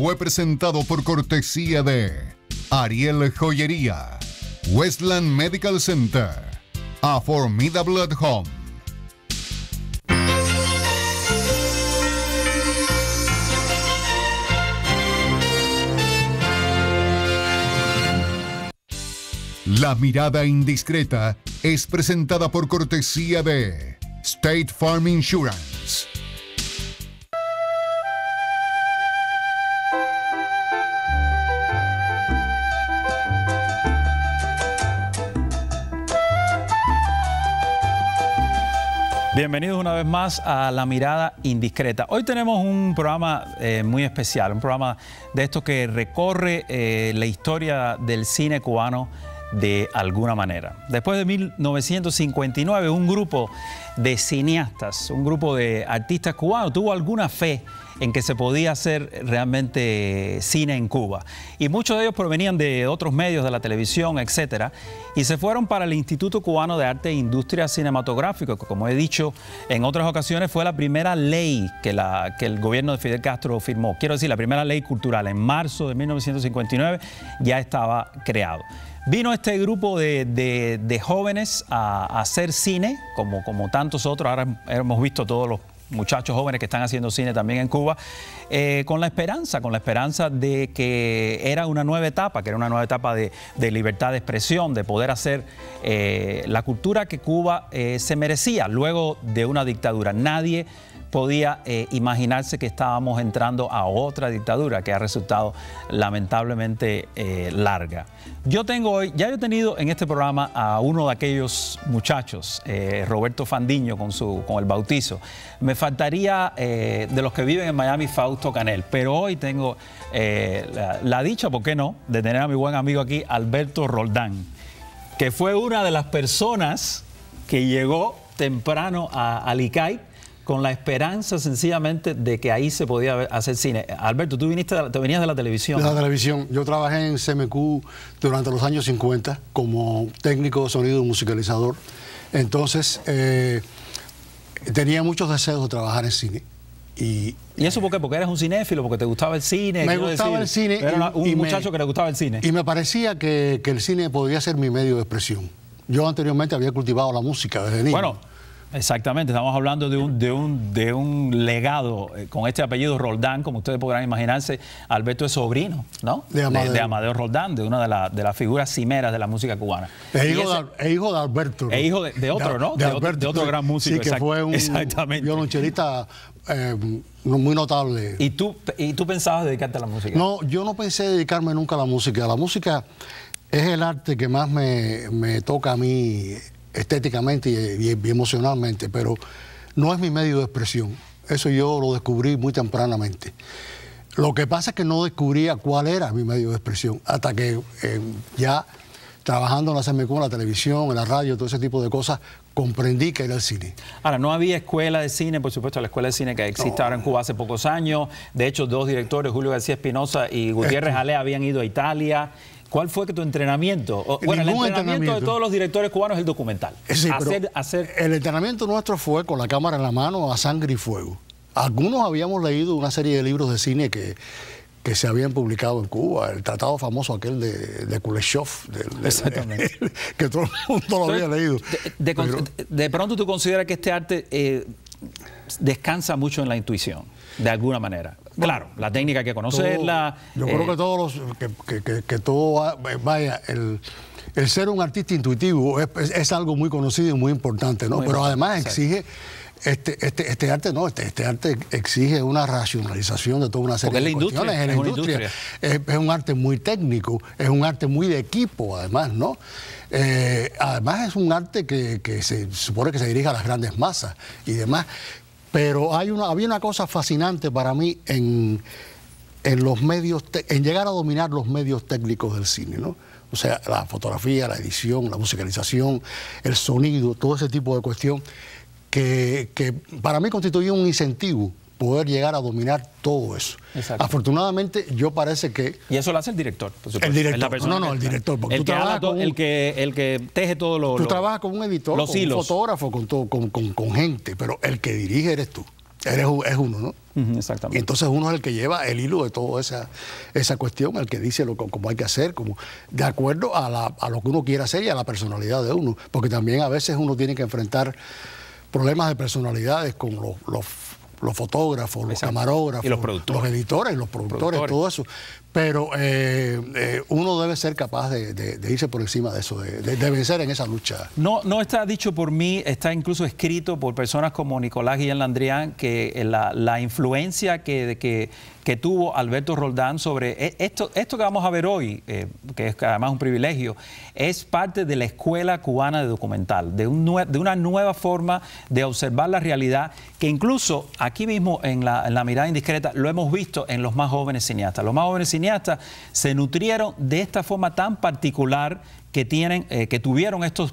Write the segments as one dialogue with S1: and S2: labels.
S1: fue presentado por cortesía de Ariel Joyería, Westland Medical Center, A Formidable at Home. La mirada indiscreta es presentada por cortesía de State Farm Insurance.
S2: Bienvenidos una vez más a La Mirada Indiscreta. Hoy tenemos un programa muy especial, un programa de estos que recorre la historia del cine cubano de alguna manera. Después de 1959, un grupo de cineastas, un grupo de artistas cubanos tuvo alguna fe en que se podía hacer realmente cine en Cuba. Y muchos de ellos provenían de otros medios, de la televisión, etcétera, y se fueron para el Instituto Cubano de Arte e Industria Cinematográfica, que, como he dicho en otras ocasiones, fue la primera ley que el gobierno de Fidel Castro firmó. Quiero decir, la primera ley cultural. En marzo de 1959 ya estaba creado. Vino este grupo de jóvenes a hacer cine, como tantos otros. Ahora hemos visto todos los muchachos jóvenes que están haciendo cine también en Cuba, con la esperanza de que era una nueva etapa, que era una nueva etapa de libertad de expresión, de poder hacer la cultura que Cuba se merecía luego de una dictadura. Nadie podía imaginarse que estábamos entrando a otra dictadura que ha resultado lamentablemente larga. Ya he tenido en este programa a uno de aquellos muchachos, Roberto Fandiño, con el bautizo. Me faltaría de los que viven en Miami, Fausto Canel, pero hoy tengo la dicha, ¿por qué no?, de tener a mi buen amigo aquí, Alberto Roldán, que fue una de las personas que llegó temprano a Licay con la esperanza sencillamente de que ahí se podía hacer cine. Alberto, tú te venías de la televisión. De la
S3: televisión. Yo trabajé en CMQ durante los años 50 como técnico de sonido musicalizador. Entonces, tenía muchos deseos de trabajar en cine. ¿Y
S2: eso por qué? ¿Porque eras un cinéfilo? ¿Porque te gustaba el cine?
S3: Me gustaba el cine.
S2: Era un muchacho que le gustaba el cine.
S3: Y me parecía que el cine podía ser mi medio de expresión. Yo anteriormente había cultivado la música desde niño.
S2: Bueno, exactamente, estamos hablando de un legado con este apellido Roldán, como ustedes podrán imaginarse. Alberto es sobrino, ¿no? De Amadeo Roldán, de una de las figuras cimeras de la música cubana.
S3: Es hijo de Alberto, ¿no?
S2: Es hijo de otro, ¿no? De otro gran músico.
S3: Sí, que fue un violonchelista muy notable.
S2: ¿Y tú pensabas dedicarte a la música?
S3: No, yo no pensé dedicarme nunca a la música. La música es el arte que más me toca a mí estéticamente y emocionalmente, pero no es mi medio de expresión. Eso yo lo descubrí muy tempranamente. Lo que pasa es que no descubría cuál era mi medio de expresión hasta que ya trabajando en la CMQ, en la televisión, en la radio, todo ese tipo de cosas, comprendí que era el cine.
S2: Ahora, no había escuela de cine, por supuesto, la escuela de cine que existe ahora en Cuba hace pocos años. De hecho, dos directores, Julio García Espinosa y Gutiérrez Jalé, habían ido a Italia. ¿Cuál fue tu entrenamiento? Bueno, el entrenamiento de todos los directores cubanos es el documental.
S3: Sí, el entrenamiento nuestro fue con la cámara en la mano, a sangre y fuego. Algunos habíamos leído una serie de libros de cine que se habían publicado en Cuba, el tratado famoso aquel de Kuleshov,
S2: exactamente,
S3: que todo el mundo lo había leído.
S2: De pronto tú consideras que este arte descansa mucho en la intuición, de alguna manera. Claro, la técnica hay que conocerla.
S3: Yo creo que vaya, el ser un artista intuitivo es algo muy conocido y muy importante, ¿no? Pero además exige, este arte exige una racionalización de toda una serie de cuestiones. En la industria. Es un arte muy técnico, es un arte muy de equipo, además, ¿no? Además es un arte que se supone que se dirige a las grandes masas y demás. Pero había una cosa fascinante para mí en los medios, en llegar a dominar los medios técnicos del cine, ¿no? O sea, la fotografía, la edición, la musicalización, el sonido, todo ese tipo de cuestión que para mí constituía un incentivo poder llegar a dominar todo eso. Exacto. Afortunadamente, yo parece que...
S2: Y eso lo hace el director, por supuesto.
S3: El director, el director. Porque
S2: el que teje todo lo...
S3: Tú trabajas con un editor, con un fotógrafo, con gente, pero el que dirige eres tú. es uno, ¿no?
S2: Exactamente.
S3: Y entonces uno es el que lleva el hilo de toda esa cuestión, el que dice cómo hay que hacer, de acuerdo a lo que uno quiera hacer y a la personalidad de uno. Porque también a veces uno tiene que enfrentar problemas de personalidades con los fotógrafos, los camarógrafos,
S2: y los
S3: editores, los productores, todo eso. Pero uno debe ser capaz de irse por encima de eso, de vencer en esa lucha.
S2: No está dicho por mí, está incluso escrito por personas como Nicolás Guillén Landrian, que la influencia que tuvo Alberto Roldán sobre esto que vamos a ver hoy, que es además un privilegio, es parte de la escuela cubana de documental, de una nueva forma de observar la realidad, que incluso aquí mismo en la mirada indiscreta lo hemos visto en los más jóvenes cineastas. Los más jóvenes cineastas se nutrieron de esta forma tan particular que tuvieron estos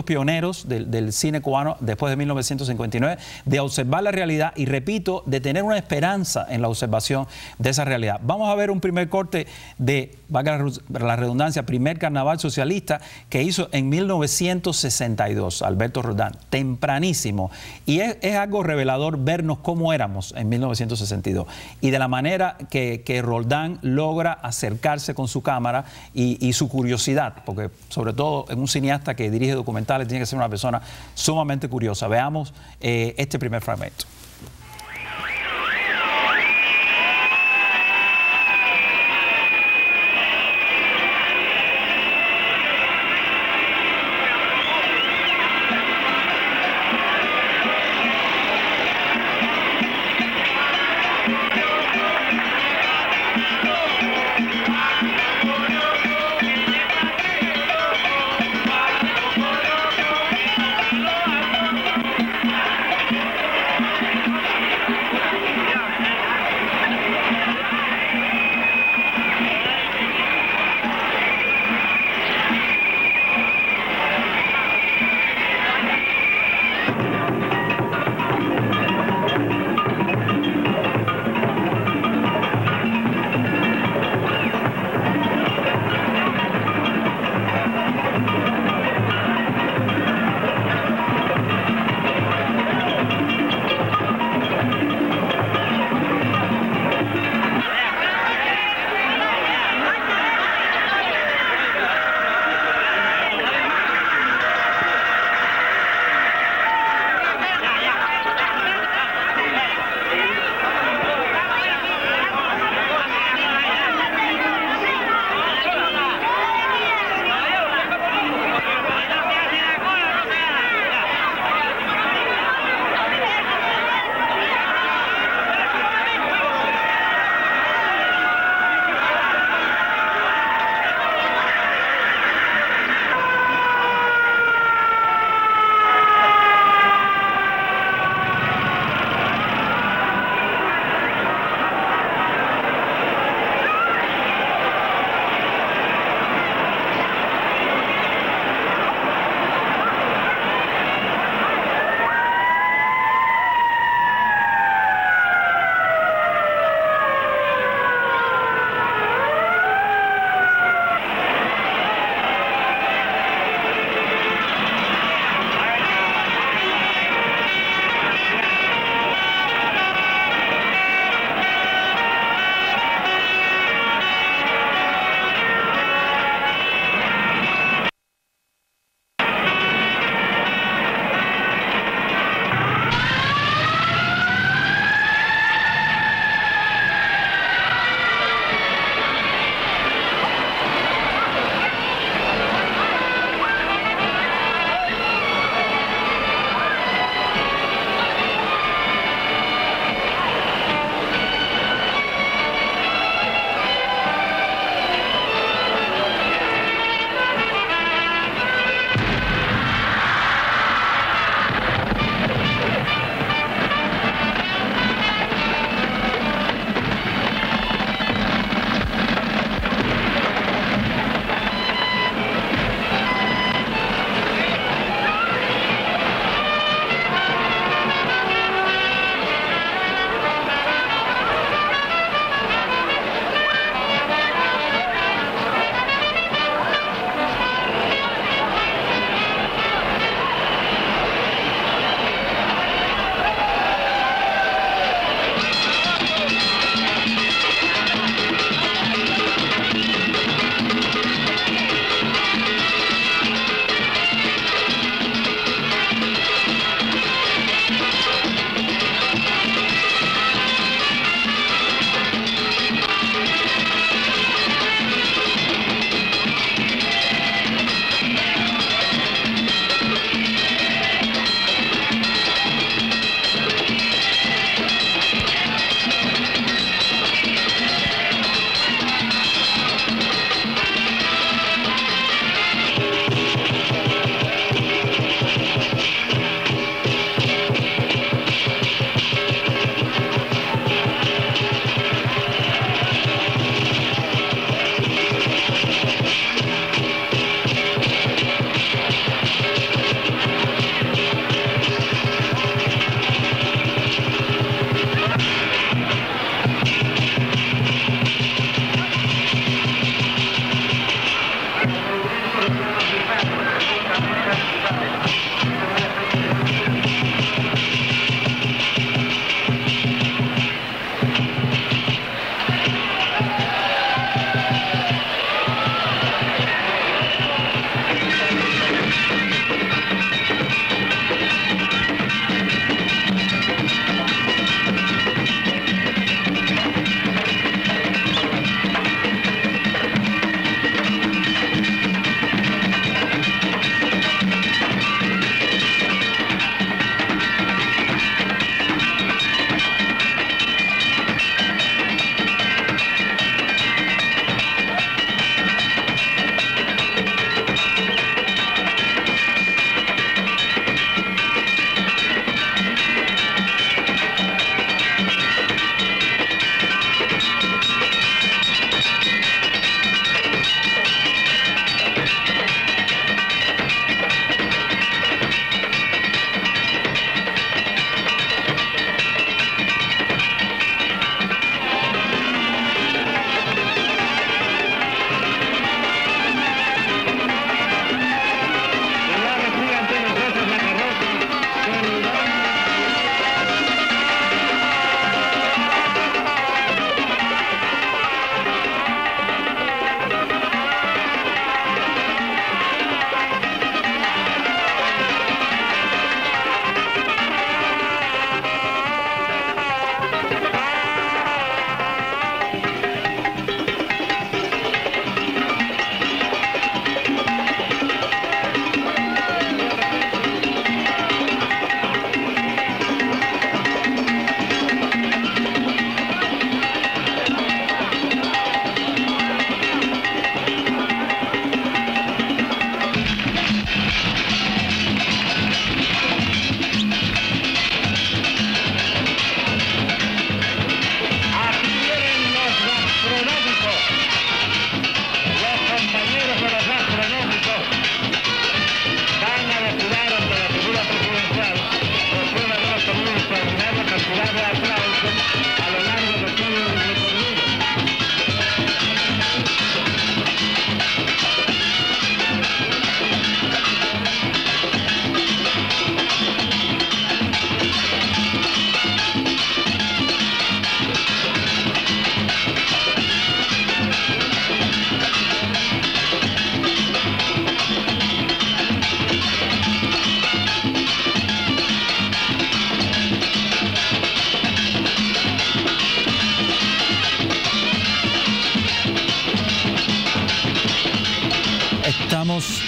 S2: pioneros del cine cubano después de 1959, de observar la realidad y, repito, de tener una esperanza en la observación de esa realidad. Vamos a ver un primer corte de, valga la redundancia, primer carnaval socialista que hizo en 1962, Alberto Roldán, tempranísimo. Y es algo revelador vernos cómo éramos en 1962 y de la manera que Roldán logra acercarse con su cámara y su curiosidad, porque sobre todo en un cineasta que dirige documentales tiene que ser una persona sumamente curiosa. Veamos este primer fragmento.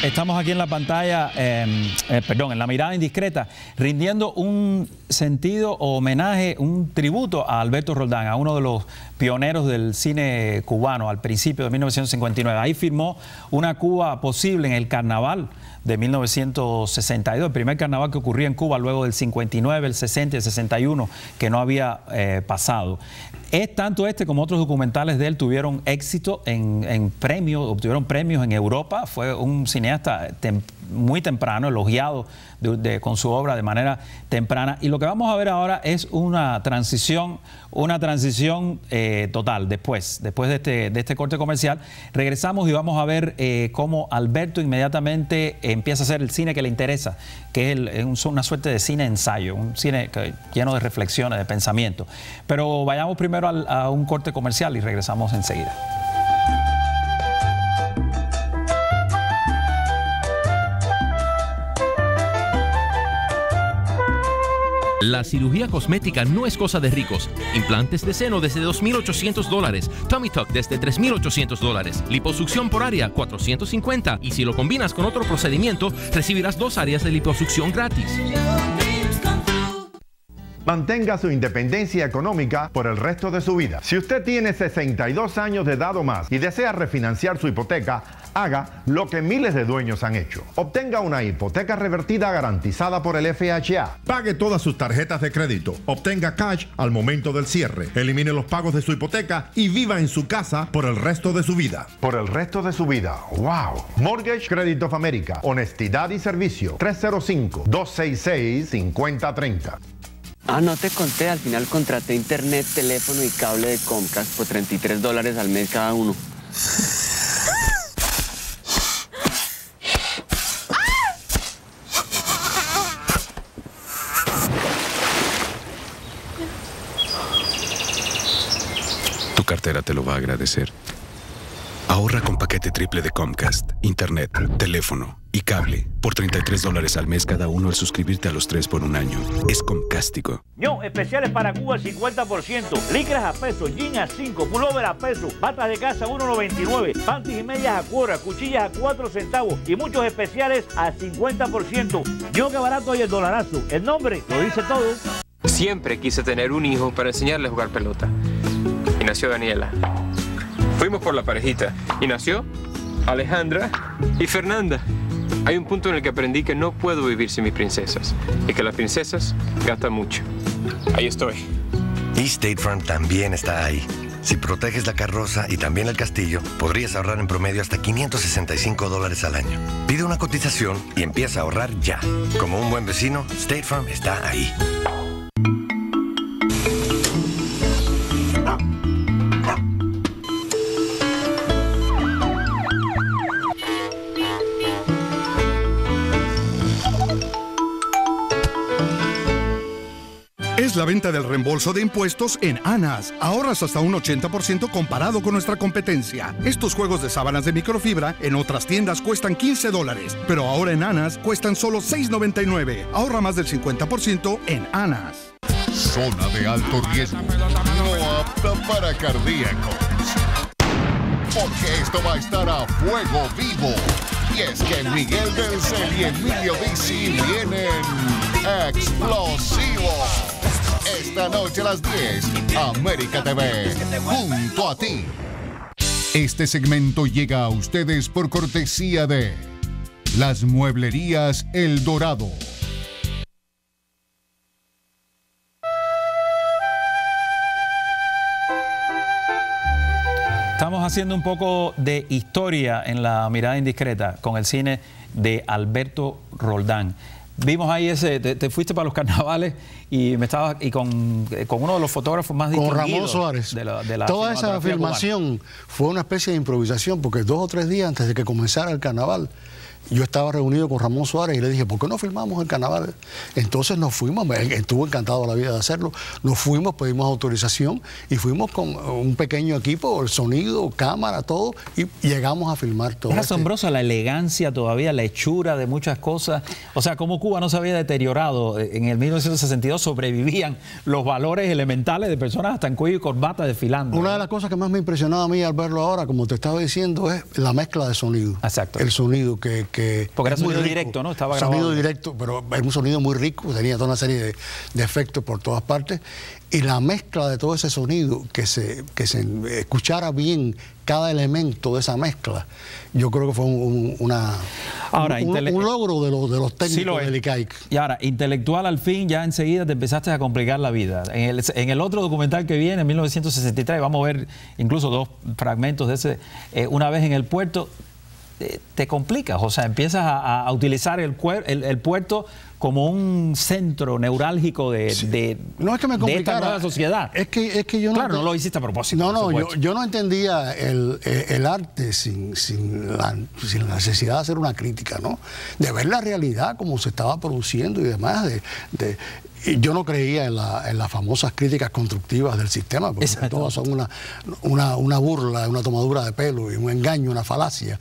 S2: Estamos aquí en la pantalla, en la mirada indiscreta, rindiendo un sentido o homenaje, un tributo a Alberto Roldán, a uno de los pioneros del cine cubano al principio de 1959. Ahí firmó una Cuba posible en el carnaval de 1962, el primer carnaval que ocurría en Cuba luego del 59, el 60 y el 61, que no había pasado. Tanto este como otros documentales de él tuvieron éxito en premios, obtuvieron premios en Europa. Fue un cineasta muy temprano, elogiado con su obra de manera temprana. Y lo que vamos a ver ahora es una transición total. Después de este corte comercial, regresamos y vamos a ver cómo Alberto inmediatamente empieza a hacer el cine que le interesa, que es una suerte de cine ensayo, un cine lleno de reflexiones, de pensamiento. Pero vayamos primero a un corte comercial y regresamos enseguida.
S4: La cirugía cosmética no es cosa de ricos. Implantes de seno desde $2,800, Tummy Tuck desde $3,800, liposucción por área $450 y si lo combinas con otro procedimiento recibirás 2 áreas de liposucción gratis.
S5: Mantenga su independencia económica por el resto de su vida. Si usted tiene 62 años de edad o más y desea refinanciar su hipoteca, haga lo que miles de dueños han hecho. Obtenga una hipoteca revertida garantizada por el FHA. Pague todas sus tarjetas de crédito. Obtenga cash al momento del cierre. Elimine los pagos de su hipoteca y viva en su casa por el resto de su vida. Por el resto de su vida. ¡Wow! Mortgage Credit of America. Honestidad y servicio. 305-266-5030.
S6: No te conté, al final contraté internet, teléfono y cable de Comcast por $33 al mes cada uno.
S7: Tu cartera te lo va a agradecer. Ahorra con paquete triple de Comcast, internet, teléfono y cable por $33 al mes cada uno al suscribirte a los 3 por un año. Es Comcastico.
S8: Especiales para Cuba al 50%, licras a peso, jeans a 5, pullover a peso, batas de casa a $1.99, panties y medias a cuora, cuchillas a 4 centavos y muchos especiales al 50%. Que barato y el dolarazo. El nombre lo dice todo.
S9: Siempre quise tener un hijo para enseñarle a jugar pelota. Y nació Daniela. Fuimos por la parejita y nació Alejandra y Fernanda. Hay un punto en el que aprendí que no puedo vivir sin mis princesas y que las princesas gastan mucho. Ahí estoy.
S10: Y State Farm también está ahí. Si proteges la carroza y también el castillo, podrías ahorrar en promedio hasta $565 al año. Pide una cotización y empieza a ahorrar ya. Como un buen vecino, State Farm está ahí.
S11: Es la venta del reembolso de impuestos en ANAS. Ahorras hasta un 80% comparado con nuestra competencia. Estos juegos de sábanas de microfibra en otras tiendas cuestan $15, pero ahora en ANAS cuestan solo $6.99. Ahorra más del 50% en ANAS.
S1: Zona de alto riesgo. No apta para cardíacos. Porque esto va a estar a fuego vivo. Y es que Miguel del Cel y Emilio Dizzy vienen explosivos. Esta noche a las 10, América TV, junto a ti. Este segmento llega a ustedes por cortesía de Las Mueblerías El Dorado.
S2: Estamos haciendo un poco de historia en la mirada indiscreta con el cine de Alberto Roldán. Vimos ahí te fuiste para los carnavales y con uno de los fotógrafos más distinguidos.
S3: Con Ramón Suárez.
S2: De la
S3: Toda esa filmación fue una especie de improvisación porque 2 o 3 días antes de que comenzara el carnaval, yo estaba reunido con Ramón Suárez y le dije, ¿por qué no filmamos el carnaval? Entonces nos fuimos, estuvo encantado la vida de hacerlo, nos fuimos, pedimos autorización y fuimos con un pequeño equipo, el sonido, cámara, todo, y llegamos a filmar todo.
S2: Es asombrosa la elegancia todavía, la hechura de muchas cosas. O sea, cómo Cuba no se había deteriorado. En el 1962 sobrevivían los valores elementales de personas hasta en cuello y corbata desfilando.
S3: Una de las cosas que más me ha impresionado a mí al verlo ahora, como te estaba diciendo, es la mezcla de sonido.
S2: Exacto.
S3: El sonido que
S2: porque era sonido directo, ¿no? Estaba grabado.
S3: Sonido directo, pero es un sonido muy rico, tenía toda una serie de efectos por todas partes. Y la mezcla de todo ese sonido, que se escuchara bien cada elemento de esa mezcla, yo creo que fue un logro de los técnicos del ICAIC.
S2: Y ahora, intelectual al fin, ya enseguida te empezaste a complicar la vida. En el otro documental que viene, en 1963, vamos a ver incluso 2 fragmentos de ese, una vez en el puerto, te complicas, o sea, empiezas a utilizar el puerto como un centro neurálgico de
S3: no es que me
S2: de esta nueva sociedad.
S3: Es que yo no...
S2: Claro, no lo hiciste a propósito.
S3: No, yo no entendía el arte sin la necesidad de hacer una crítica, ¿no? De ver la realidad como se estaba produciendo y demás, yo no creía en las famosas críticas constructivas del sistema, porque todas son una burla, una tomadura de pelo y un engaño, una falacia.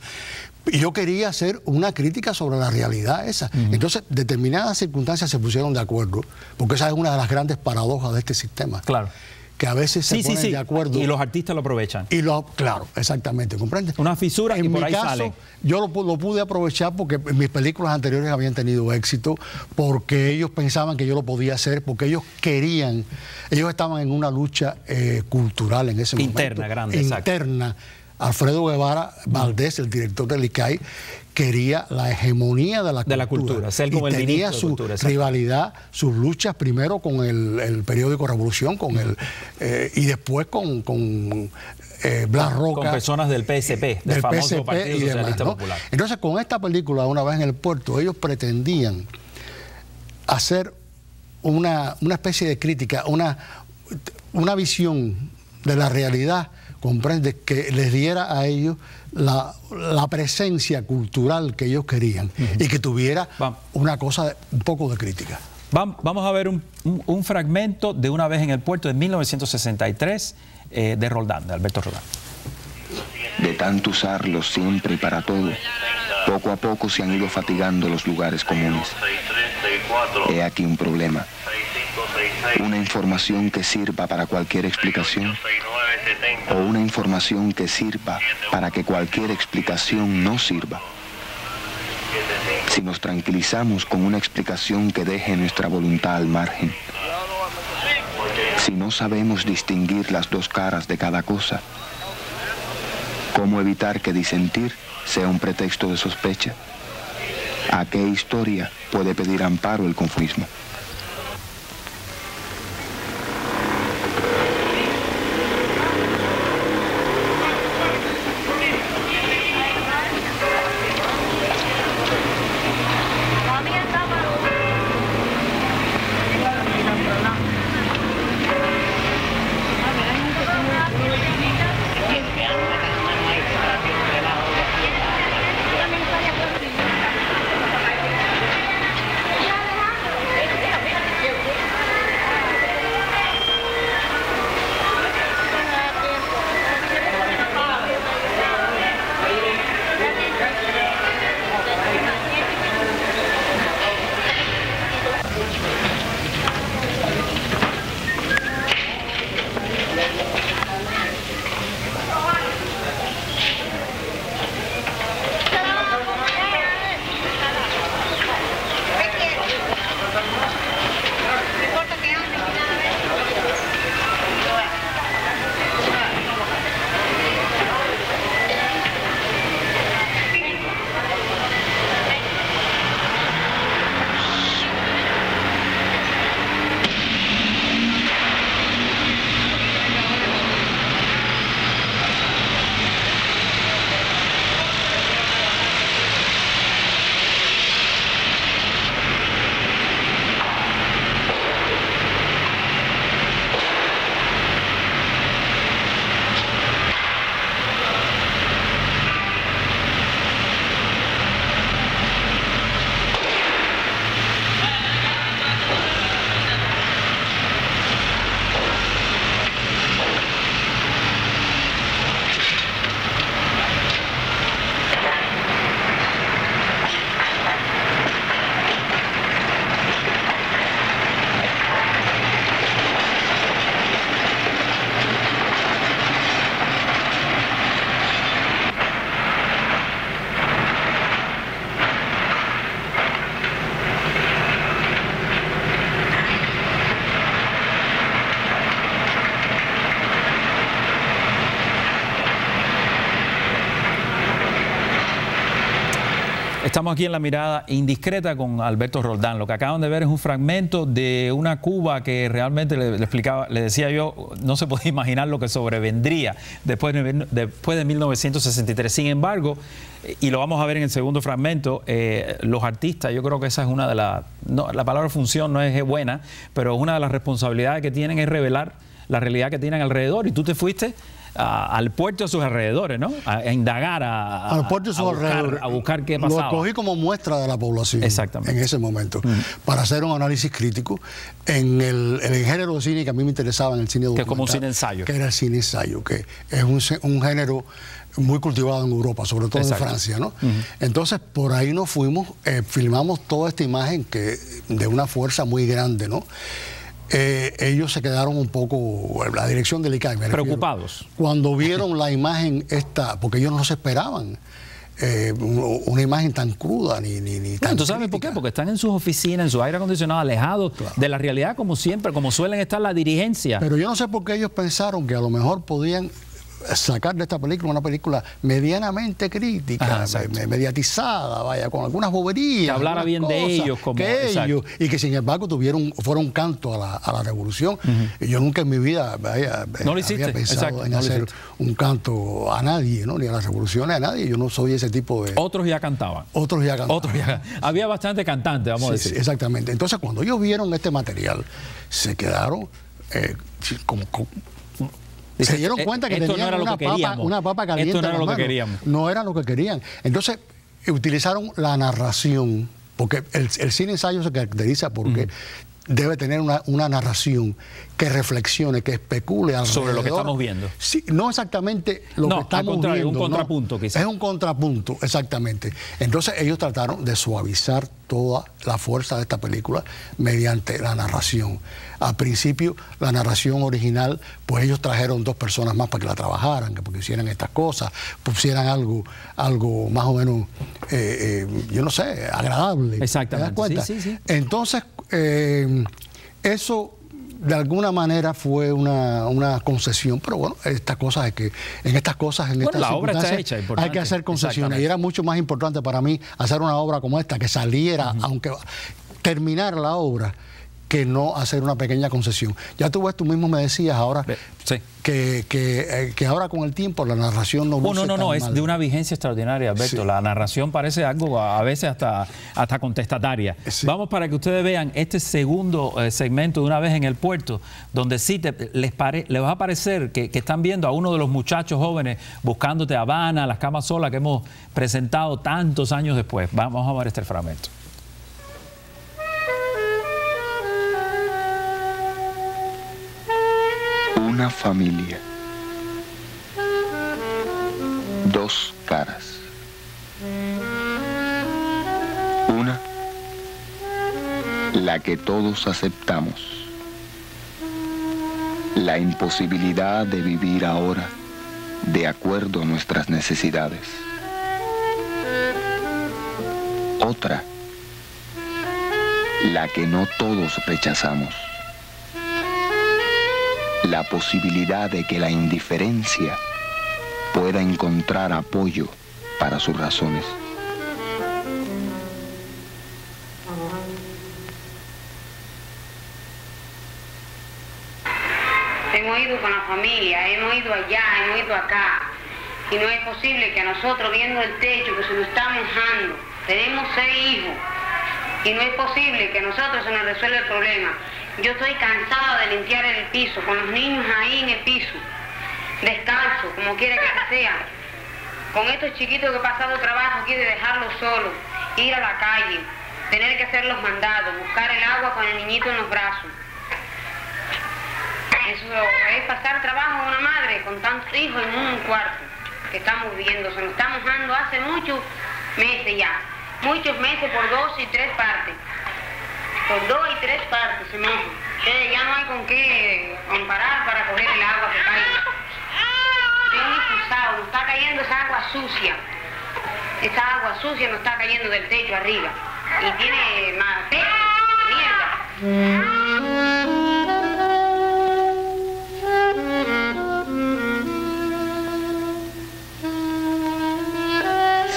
S3: Y yo quería hacer una crítica sobre la realidad esa. Entonces, determinadas circunstancias se pusieron de acuerdo, porque esa es una de las grandes paradojas de este sistema.
S2: Claro.
S3: Que a veces se ponen de acuerdo.
S2: Y los artistas lo aprovechan.
S3: Claro, exactamente, ¿comprendes?
S2: Una fisura y por ahí sale.
S3: Yo lo pude aprovechar porque mis películas anteriores habían tenido éxito, porque ellos pensaban que yo lo podía hacer, porque ellos estaban en una lucha cultural en ese momento.
S2: Interna, grande,
S3: interna. Exacto. Alfredo Guevara Valdés, el director del ICAI, quería la hegemonía de la cultura.
S2: Ser como el
S3: tenía su rivalidad, sus luchas primero con el periódico Revolución, y después con Blas Roca.
S2: Con personas del PSP, del famoso Partido Socialista Popular.
S3: Entonces, con esta película, Una vez en el puerto, ellos pretendían hacer una especie de crítica, una visión de la realidad, comprende, que les diera a ellos la presencia cultural que ellos querían y que tuviera una cosa, un poco de crítica.
S2: Vamos a ver un fragmento de Una vez en el puerto de 1963 de Roldán, de Alberto Roldán.
S12: De tanto usarlos siempre y para todo, poco a poco se han ido fatigando los lugares comunes. He aquí un problema. Una información que sirva para cualquier explicación o una información que sirva para que cualquier explicación no sirva. Si nos tranquilizamos con una explicación que deje nuestra voluntad al margen, si no sabemos distinguir las dos caras de cada cosa, ¿cómo evitar que disentir sea un pretexto de sospecha? ¿A qué historia puede pedir amparo el confuismo?
S2: Estamos aquí en La Mirada Indiscreta con Alberto Roldán. Lo que acaban de ver es un fragmento de una Cuba que realmente le explicaba, le decía yo, no se podía imaginar lo que sobrevendría después de 1963. Sin embargo, y lo vamos a ver en el segundo fragmento, los artistas, yo creo que esa es una de las, la palabra función no es buena, pero una de las responsabilidades que tienen es revelar la realidad que tienen alrededor. Y tú te fuiste al puerto de sus alrededores, ¿no? A indagar,
S3: al puerto de sus alrededores,
S2: a buscar qué pasaba.
S3: Lo cogí como muestra de la población.
S2: Exactamente.
S3: En ese momento, para hacer un análisis crítico en el género de cine que a mí me interesaba, en el cine documental.
S2: Que es como un cine ensayo.
S3: Que era el cine ensayo, que es un género muy cultivado en Europa, sobre todo en Francia, ¿no? Entonces, por ahí nos fuimos, filmamos toda esta imagen que de una fuerza muy grande, ¿no? Ellos se quedaron un poco, la dirección del ICAI,
S2: preocupados
S3: cuando vieron la imagen esta, porque ellos no se esperaban una imagen tan cruda ni tan
S2: ¿Tú sabes por qué? Porque están en sus oficinas, en su aire acondicionado, alejados de la realidad, como siempre, como suelen estar la dirigencia.
S3: Pero yo no sé por qué ellos pensaron que a lo mejor podían sacar de esta película una película medianamente crítica, mediatizada, vaya, con algunas boberías.
S2: Que hablara bien de ellos. Como,
S3: ellos, y que sin embargo fueron un canto a la revolución. Y yo nunca en mi vida había pensado en hacer un canto a nadie, ¿no? Ni a las revoluciones, a nadie. Yo no soy ese tipo de...
S2: Otros ya cantaban.
S3: Otros ya cantaban.
S2: Había bastante cantante, vamos a decir.
S3: Sí, exactamente. Entonces, cuando ellos vieron este material, se quedaron se dieron cuenta que tenían una papa caliente.
S2: Esto no era lo que queríamos.
S3: No era lo que querían. Entonces, utilizaron la narración, porque el cine ensayo se caracteriza porque debe tener una narración que reflexione, que especule alrededor.
S2: Sobre lo que estamos viendo.
S3: Sí, no exactamente lo que estamos viendo.
S2: Un contrapunto, quizás.
S3: Es un contrapunto, exactamente. Entonces ellos trataron de suavizar toda la fuerza de esta película mediante la narración. Al principio, la narración original, pues ellos trajeron 2 personas más para que la trabajaran, porque hicieran estas cosas, pusieran algo más o menos, yo no sé, agradable.
S2: Exactamente.
S3: ¿Te das cuenta?
S2: Sí.
S3: Entonces, eso de alguna manera fue una concesión, pero bueno, estas cosas
S2: la obra está hecha,
S3: hay que hacer concesiones, y era mucho más importante para mí hacer una obra como esta, que saliera, aunque terminara la obra, que no hacer una pequeña concesión. Ya tú mismo me decías ahora que ahora con el tiempo la narración no luce tan mal.
S2: Es de una vigencia extraordinaria, Alberto. Sí. La narración parece algo a veces hasta contestataria. Sí. Vamos para que ustedes vean este segundo segmento de Una vez en el puerto, donde sí les va a parecer que están viendo a uno de los muchachos jóvenes buscándote Habana, Las Camas Solas, que hemos presentado tantos años después. Vamos a ver este fragmento.
S12: Una familia, 2 caras. Una, la que todos aceptamos, la imposibilidad de vivir ahora de acuerdo a nuestras necesidades. Otra, la que no todos rechazamos, la posibilidad de que la indiferencia pueda encontrar apoyo para sus razones.
S13: Hemos ido con la familia, hemos ido allá, hemos ido acá, y no es posible que a nosotros, viendo el techo que se nos está mojando, tenemos 6 hijos, y no es posible que a nosotros se nos resuelva el problema. Yo estoy cansada de limpiar el piso, con los niños ahí en el piso, descalzo, como quiera que sea. Con estos chiquitos que he pasado trabajo aquí de dejarlos solos, ir a la calle, tener que hacer los mandados, buscar el agua con el niñito en los brazos. Eso es pasar trabajo de una madre con tantos hijos en un cuarto que estamos viviendo. Se nos está mojando hace muchos meses ya, muchos meses por 2 y 3 partes. Por 2 y 3 partes se moja. Ya no hay con qué comparar para coger el agua que caiga. Es muy cruzado, nos está cayendo esa agua sucia. Esa agua sucia nos está cayendo del techo arriba. Y tiene más mierda.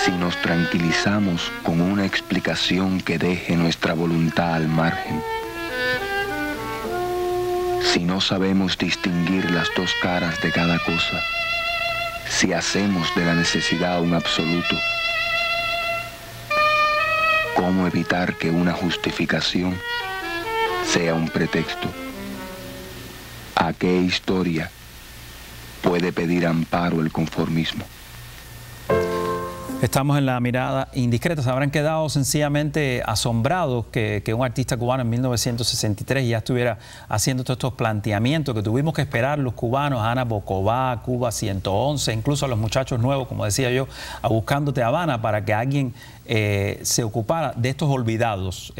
S12: si nos tranquilizamos con una explicación que deje nuestra voluntad al margen. Si no sabemos distinguir las dos caras de cada cosa, si hacemos de la necesidad un absoluto, ¿cómo evitar que una justificación sea un pretexto? ¿A qué historia puede pedir amparo el conformismo?
S2: Estamos en la mirada indiscreta. Se habrán quedado sencillamente asombrados que un artista cubano en 1963 ya estuviera haciendo todos estos planteamientos que tuvimos que esperar los cubanos, Ana Bocová, Cuba 111, incluso a los muchachos nuevos, como decía yo, a Buscándote Habana, para que alguien se ocupara de estos olvidados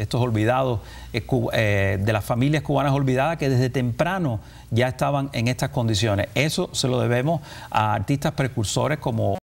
S2: de las familias cubanas olvidadas que desde temprano ya estaban en estas condiciones. Eso se lo debemos a artistas precursores como